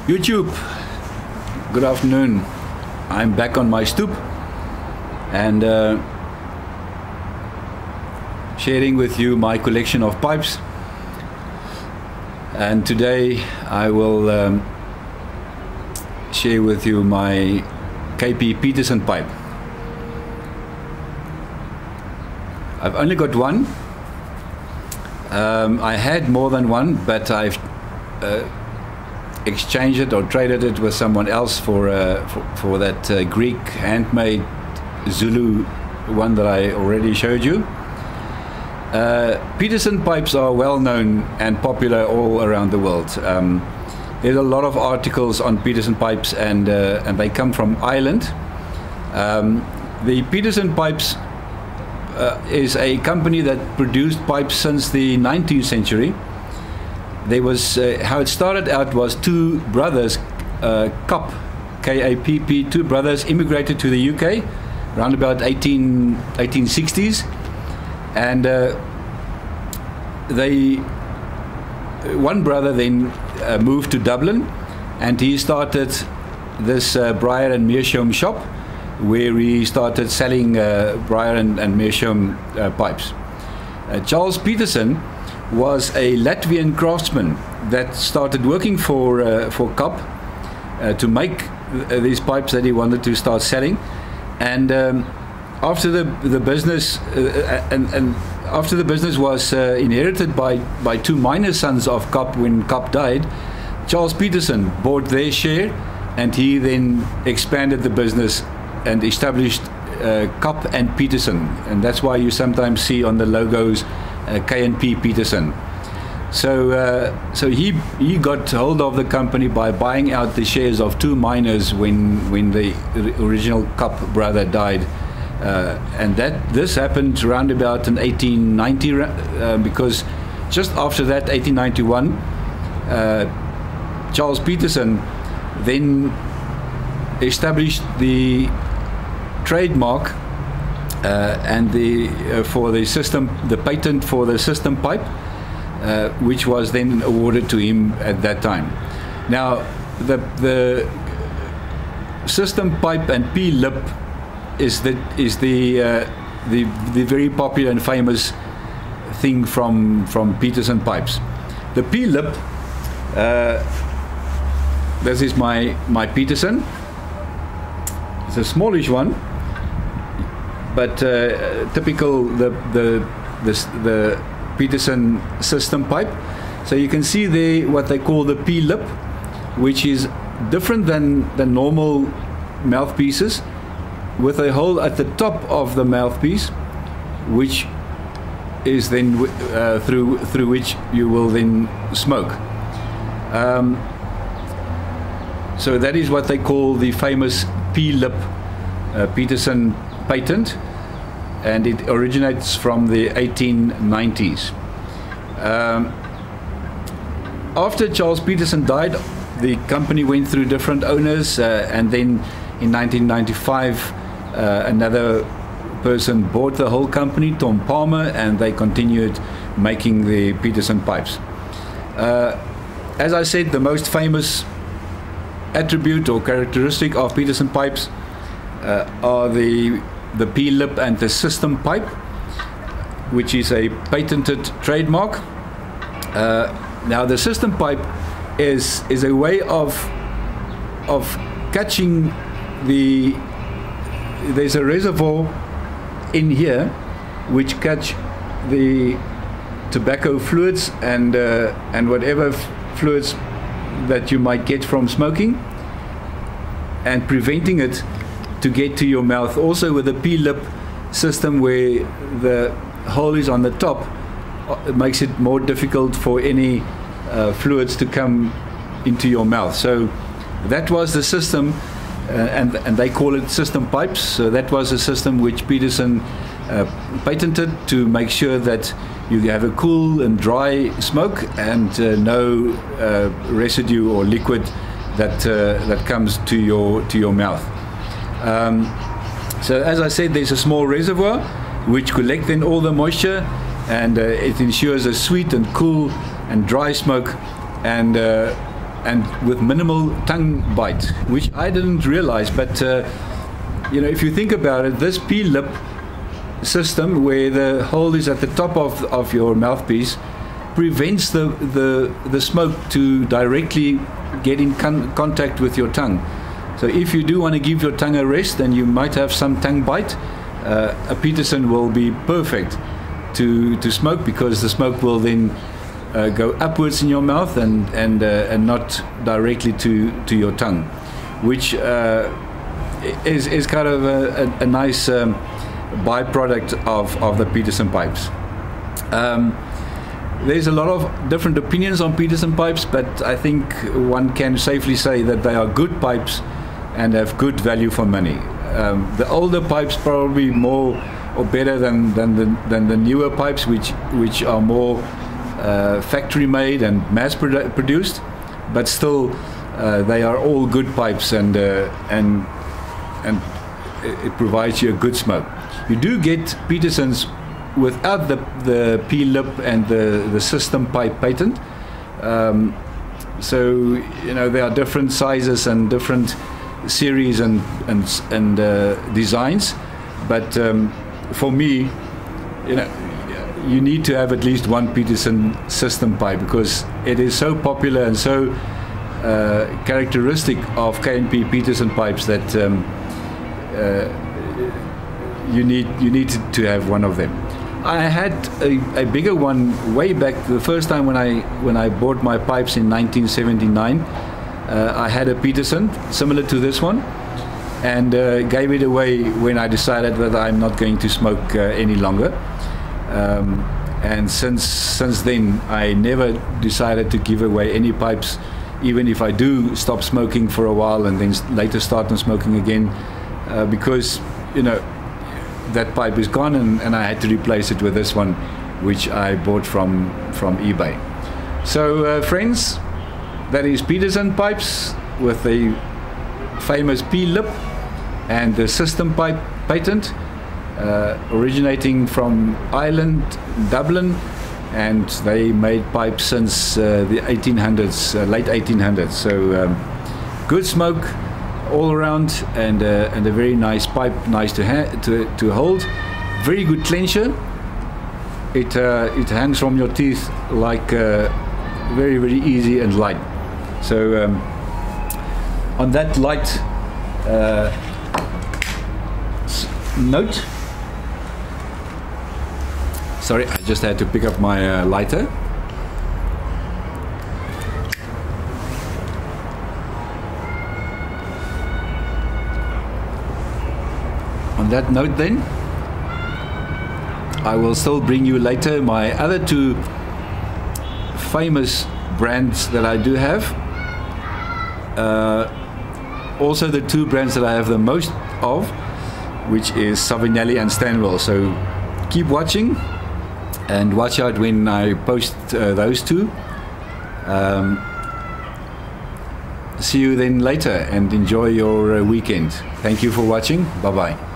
YouTube, good afternoon. I'm back on my stoop and sharing with you my collection of pipes. And today I will share with you my KP Peterson pipe. I've only got one. I had more than one, but I've exchanged it or traded it with someone else for that Greek handmade Zulu one that I already showed you. Peterson pipes are well known and popular all around the world. There's a lot of articles on Peterson pipes, and they come from Ireland. The Peterson pipes is a company that produced pipes since the 19th century. There was how it started out was two brothers, Kapp, K-A-P-P, two brothers immigrated to the UK around about 1860s, and one brother then moved to Dublin, and he started this Briar and Meerschaum shop, where he started selling Briar and Meerschaum pipes. Charles Peterson was a Latvian craftsman that started working for Kapp to make these pipes that he wanted to start selling. And after the business after the business was inherited by two minor sons of Kapp when Kapp died, Charles Peterson bought their share, and he then expanded the business and established Kapp and Peterson, and that's why you sometimes see on the logos K&P Peterson. So he got hold of the company by buying out the shares of two miners when the original Kapp brother died, and this happened around about in 1890, because just after that, 1891, Charles Peterson then established the trademark and for the system, the patent for the system pipe, which was then awarded to him at that time. Now, the system pipe and P-lip is the very popular and famous thing from Peterson pipes. The P-lip, this is my Peterson. It's a smallish one, but typical the Peterson system pipe. So you can see there what they call the P-lip, which is different than the normal mouthpieces, with a hole at the top of the mouthpiece, which is then through which you will then smoke. So that is what they call the famous P-lip Peterson patent, and it originates from the 1890s. After Charles Peterson died, the company went through different owners, and then in 1995 another person bought the whole company, Tom Palmer, and they continued making the Peterson pipes. As I said, the most famous attribute or characteristic of Peterson pipes are the P-lip and the system pipe, which is a patented trademark. Now the system pipe is a way of catching there's a reservoir in here which catch the tobacco fluids and whatever fluids that you might get from smoking, and preventing it to get to your mouth. Also with the P-lip system, where the hole is on the top, it makes it more difficult for any fluids to come into your mouth. So that was the system, and they call it system pipes. So that was a system which Peterson patented to make sure that you have a cool and dry smoke, and no residue or liquid that comes to your mouth. So as I said, there's a small reservoir which collects then all the moisture, and it ensures a sweet and cool and dry smoke, and and with minimal tongue bite, which I didn't realize. But you know, if you think about it, this P-lip system, where the hole is at the top of your mouthpiece, prevents the smoke to directly get in contact with your tongue. So if you do want to give your tongue a rest, then you might have some tongue bite. A Peterson will be perfect to smoke, because the smoke will then go upwards in your mouth and not directly to your tongue, which is kind of a nice byproduct of the Peterson pipes. There's a lot of different opinions on Peterson pipes, but I think one can safely say that they are good pipes and have good value for money. The older pipes probably more or better than the newer pipes, which are more factory made and mass produced, but still they are all good pipes, and it provides you a good smoke. You do get Petersons without the P-lip and the system pipe patent. So you know, there are different sizes and different series and designs, but for me, you know, you need to have at least one Peterson system pipe, because it is so popular and so characteristic of K&P Peterson pipes that you need to have one of them. I had a bigger one way back. The first time when I bought my pipes in 1979, I had a Peterson similar to this one, and gave it away when I decided that I'm not going to smoke any longer. And since then, I never decided to give away any pipes, even if I do stop smoking for a while and then later start on smoking again, because you know, that pipe is gone, and I had to replace it with this one, which I bought from eBay. So friends, that is Peterson pipes with the famous P-lip and the system pipe patent, originating from Ireland, Dublin, and they made pipes since the 1800s, late 1800s. So good smoke all around, and a very nice pipe, nice to hold. Very good clencher. It hangs from your teeth like very easy and light. So on that light note, sorry, I just had to pick up my lighter. On that note then, I will still bring you later my other two famous brands that I do have. Also the two brands that I have the most of, which is Savignelli and Stanwell. So keep watching and watch out when I post those two. See you then later, and enjoy your weekend. Thank you for watching. Bye bye.